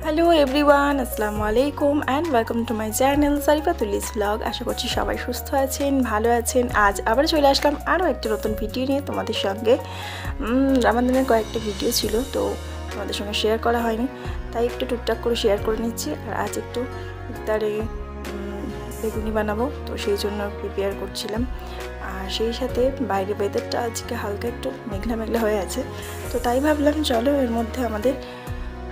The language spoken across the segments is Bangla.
হ্যালো এভরিওয়ান, আসসালামু আলাইকুম and welcome to my channel সারিফাতুলিস ব্লগ। আশা করছি সবাই সুস্থ আছেন, ভালো আছেন। আজ আবার চলে আসলাম আরও একটা নতুন ভিডিও নিয়ে তোমাদের সঙ্গে। রামাদানের কয়েকটা ভিডিও ছিল, তো তোমাদের সঙ্গে শেয়ার করা হয়নি, তাই একটু টুকটাক করে শেয়ার করে নিচ্ছি। আর আজ একটু ইফতারে বেগুনি বানাবো, তো সেই জন্য প্রিপেয়ার করছিলাম। আর সেই সাথে বাইরে ওয়েদারটা আজকে হালকা একটু মেঘলা মেঘলা হয়ে আছে, তো তাই ভাবলাম চলো এর মধ্যে আমাদের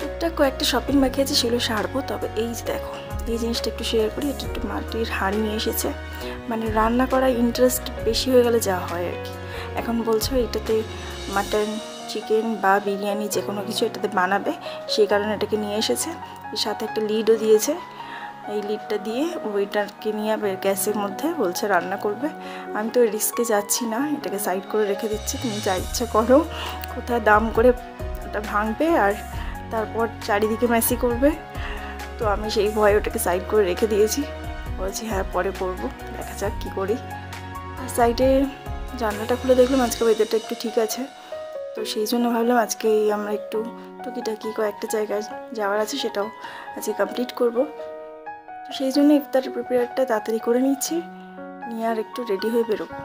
টুকটাক কয়েকটা শপিং বাকি আছে, সেগুলো সারবো। তবে এই যে দেখো, এই জিনিসটা একটু শেয়ার করি। এটা একটু মাটির হাঁড়ি নিয়ে এসেছে, মানে রান্না করার ইন্টারেস্ট বেশি হয়ে গেলে যা হয় আর কি। এখন বলছো এটাতে মাটন, চিকেন বা বিরিয়ানি যে কোনো কিছু এটাতে বানাবে, সেই কারণে এটাকে নিয়ে এসেছে। এর সাথে একটা লিডও দিয়েছে। এই লিডটা দিয়ে ওইটাকে নিয়ে আবার গ্যাসের মধ্যে বলছে রান্না করবে। আমি তো রিস্কে যাচ্ছি না, এটাকে সাইড করে রেখে দিচ্ছি। তুমি যা ইচ্ছা করো, কোথায় দাম করে এটা ভাঙবে আর তারপর চারিদিকে মেসি করবে। তো আমি সেই ভয়ে ওটাকে সাইড করে রেখে দিয়েছি, বলছি হ্যাঁ পরে করবো, দেখা যাক কী করি। আর সাইডে জানলাটা খুলে দেখলাম আজকে ওয়েদারটা একটু ঠিক আছে, তো সেই জন্য ভাবলাম আজকে আমরা একটু টুকিটাকি কয়েকটা জায়গায় যাওয়ার আছে, সেটাও আজকে কমপ্লিট করব। তো সেই জন্য ইফতারের প্রিপেয়ারটা তাড়াতাড়ি করে নিচ্ছি, নিয়ে আর একটু রেডি হয়ে বেরোবো।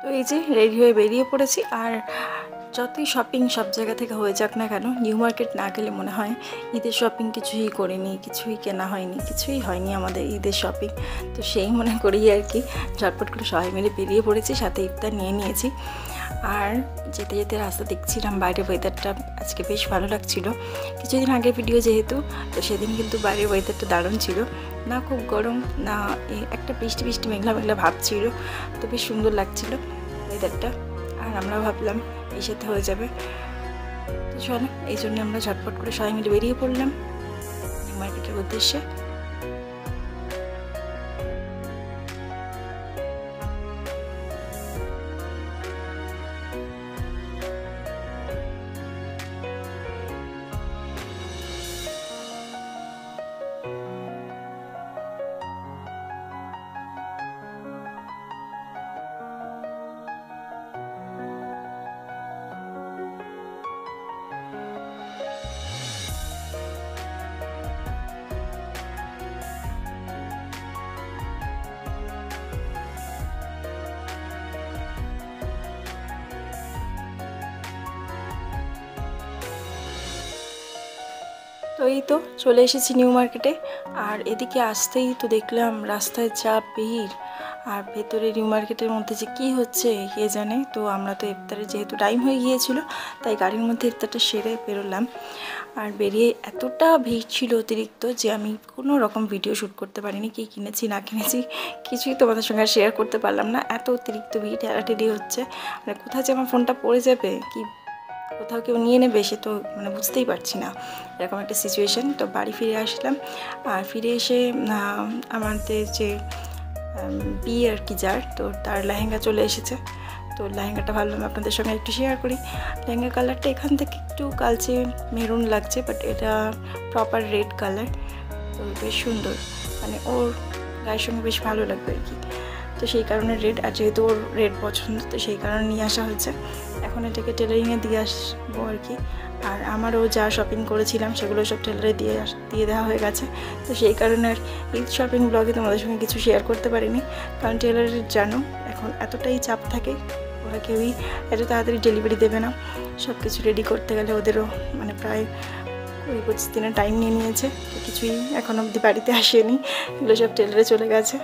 তো এই যে রেডি হয়ে বেরিয়ে পড়েছি। আর যতই শপিং সব জায়গা থেকে হয়ে যাক না কেন, নিউ মার্কেট না গেলে মনে হয় ঈদের শপিং কিছুই করিনি, কিছুই কেনা হয়নি, কিছুই হয়নি আমাদের ঈদের শপিং। তো সেই মনে করি আর কি ঝটপট করে সবাই মিলে বেরিয়ে পড়েছি, সাথে ইফতার নিয়ে নিয়েছি। আর যেতে যেতে রাস্তা দেখছিলাম বাইরের ওয়েদারটা আজকে বেশ ভালো লাগছিল। কিছুদিন আগের ভিডিও যেহেতু, তো সেদিন কিন্তু বাইরের ওয়েদারটা দারুণ ছিল, না খুব গরম না একটা বৃষ্টি বৃষ্টি মেঘলা মেঘলা ভাব ছিল, তো বেশ সুন্দর লাগছিল ওয়েদারটা। আর আমরা ভাবলাম এই সাথে হয়ে যাবে, তো চলো এই জন্য আমরা ঝটপট করে সবাই মিলে বেরিয়ে পড়লাম মার্কেটের উদ্দেশ্যে। তো এই তো চলে এসেছি নিউ মার্কেটে। আর এদিকে আসতেই তো দেখলাম রাস্তায় যা ভিড়, আর ভেতরে নিউ মার্কেটের মধ্যে যে কী হচ্ছে কে জানে। তো আমরা তো ইফতারে যেহেতু টাইম হয়ে গিয়েছিল, তাই গাড়ির মধ্যে ইফতারটা সেরে বেরোলাম। আর বেরিয়ে এতটা ভিড় ছিল অতিরিক্ত যে আমি কোনো রকম ভিডিও শ্যুট করতে পারিনি, কী কিনেছি না কিনেছি কিছুই তোমাদের সঙ্গে শেয়ার করতে পারলাম না। এত অতিরিক্ত ভিড়, ঠেলাঠেলি হচ্ছে, মানে কোথায় যে আমার ফোনটা পড়ে যাবে, কি কোথাও কেউ নিয়ে নেবে সে তো মানে বুঝতেই পারছি না, এরকম একটা সিচুয়েশান। তো বাড়ি ফিরে আসলাম, আর ফিরে এসে আমাদের যে বিয়ে আর কি যার, তো তার লেহেঙ্গা চলে এসেছে। তো লেহেঙ্গাটা ভাবলাম আপনাদের সঙ্গে একটু শেয়ার করি। লেহেঙ্গা কালারটা এখান থেকে একটু কালচে মেরুন লাগছে, বাট এটা প্রপার রেড কালার, তো বেশ সুন্দর, মানে ওর গায়ের সঙ্গে বেশ ভালো লাগবে আর কি। তো সেই কারণে রেড, আর যেহেতু ওর রেড পছন্দ, তো সেই কারণে নিয়ে আসা হয়েছে। এখন এটাকে টেলারিংয়ে দিয়ে আসবো আর কি। আর আমারও যা শপিং করেছিলাম সেগুলো সব টেলারে দিয়ে দেওয়া হয়ে গেছে। তো সেই কারণে আর ঈদ শপিং ব্লগে তোমাদের সঙ্গে কিছু শেয়ার করতে পারিনি, কারণ টেলারের জানো এখন এতটাই চাপ থাকে, ওরা কেউই এত তাড়াতাড়ি ডেলিভারি দেবে না। সব কিছু রেডি করতে গেলে ওদেরও মানে প্রায় 20-25 দিনের টাইম নিয়ে নিয়েছে। তো কিছুই এখন অবধি বাড়িতে আসেনি, এগুলো সব টেলারে চলে গেছে।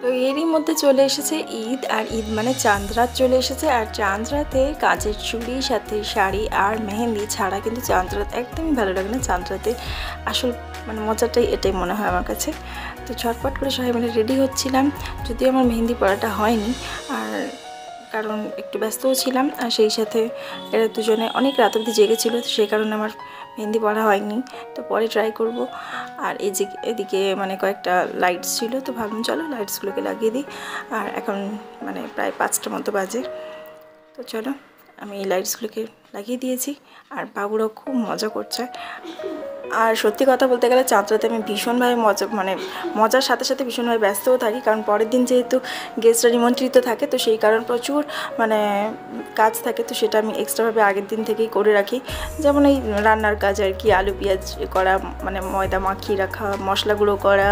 তো এরই মধ্যে চলে এসেছে ঈদ, আর ঈদ মানে চাঁদ রাত চলে এসেছে। আর চাঁদ রাতে কাচের চুড়ি, সাথে শাড়ি আর মেহেন্দি ছাড়া কিন্তু চাঁদ রাত একদমই ভালো লাগে না। চাঁদ রাতে আসল মানে মজাটাই এটাই মনে হয় আমার কাছে। তো ঝটপট করে সবাই মিলে রেডি হচ্ছিলাম, যদিও আমার মেহেন্দি পরাটা হয়নি, আর কারণ একটু ব্যস্তও ছিলাম, আর সেই সাথে এরা দুজনে অনেক রাত অবধি জেগেছিল, তো সেই কারণে আমার মেহেন্দি পরা হয়নি। তো পরে ট্রাই করব। আর এদিকে মানে কয়েকটা লাইটস ছিল, তো ভাবলাম চলো লাইটসগুলোকে লাগিয়ে দিই। আর এখন মানে প্রায় 5টা মতো বাজে, তো চলো আমি এই লাইটসগুলোকে লাগিয়ে দিয়েছি। আর বাবুরাও খুব মজা করছে। আর সত্যি কথা বলতে গেলে চাঁদরাতে আমি ভীষণভাবে মজার সাথে সাথে ভীষণভাবে ব্যস্তও থাকি, কারণ পরের দিন যেহেতু গেস্টরা নিমন্ত্রিত থাকে, তো সেই কারণ প্রচুর কাজ থাকে। তো সেটা আমি এক্সট্রাভাবে আগের দিন থেকেই করে রাখি, যেমন এই রান্নার কাজ আর কি, আলু পেঁয়াজ করা, ময়দা মাখিয়ে রাখা, মশলা গুঁড়ো করা,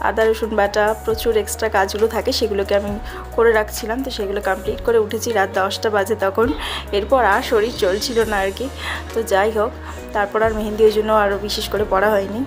আদা রসুন বাটা, প্রচুর এক্সট্রা কাজগুলো থাকে, সেগুলোকে আমি করে রাখছিলাম। তো সেগুলো কমপ্লিট করে উঠেছি রাত 10টা বাজে তখন। এরপর আর শরীর চলছিল না আর কি। তো যাই হোক, তারপর আর মেহেন্দি ওই জন্য আরও বিশেষ করে পড়া হয়নি।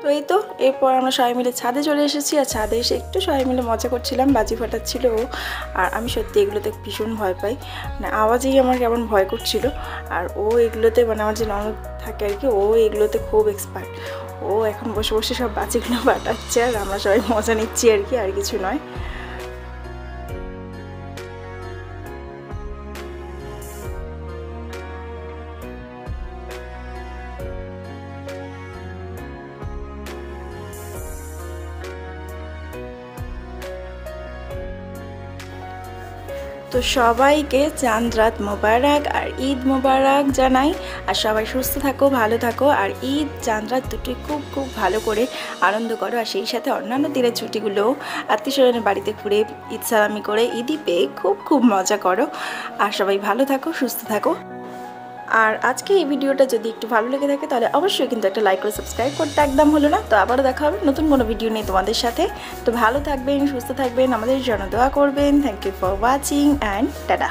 তো এই তো এরপর আমরা সবাই মিলে ছাদে চলে এসেছি। আর ছাদে এসে একটু সবাই মিলে মজা করছিলাম, বাজি ফাটাচ্ছিল ও। আর আমি সত্যি এগুলোতে ভীষণ ভয় পাই, আওয়াজেই আমার কেমন ভয় করছিল। আর ও এগুলোতে আমার যে ননদ থাকে আর কি, ও এগুলোতে খুব এক্সপার্ট। ও এখন বসে বসে সব বাজিগুলো ফাটাচ্ছে, আর আমরা সবাই মজা নিচ্ছি আর কি, আর কিছু নয়। তো সবাইকে চাঁদ রাত মোবারক আর ঈদ মোবারক জানাই। আর সবাই সুস্থ থাকো, ভালো থাকো, আর ঈদ চাঁদ রাত দুটোই খুব খুব ভালো করে আনন্দ করো। আর সেই সাথে অন্যান্য দিনের ছুটিগুলোও আত্মীয় স্বজনের বাড়িতে ঘুরে ঈদ সালামি করে ঈদই পেয়ে খুব খুব মজা করো। আর সবাই ভালো থাকো, সুস্থ থাকো। আর আজকে এই ভিডিওটা যদি একটু ভালো লেগে থাকে তাহলে অবশ্যই কিন্তু একটা লাইক করে সাবস্ক্রাইব করতে একদম হলো না। তো আবারও দেখা হবে নতুন কোনো ভিডিও নিয়ে তোমাদের সাথে। তো ভালো থাকবেন, সুস্থ থাকবেন, আমাদের জন্য দোয়া করবেন। Thank you for watching and tata.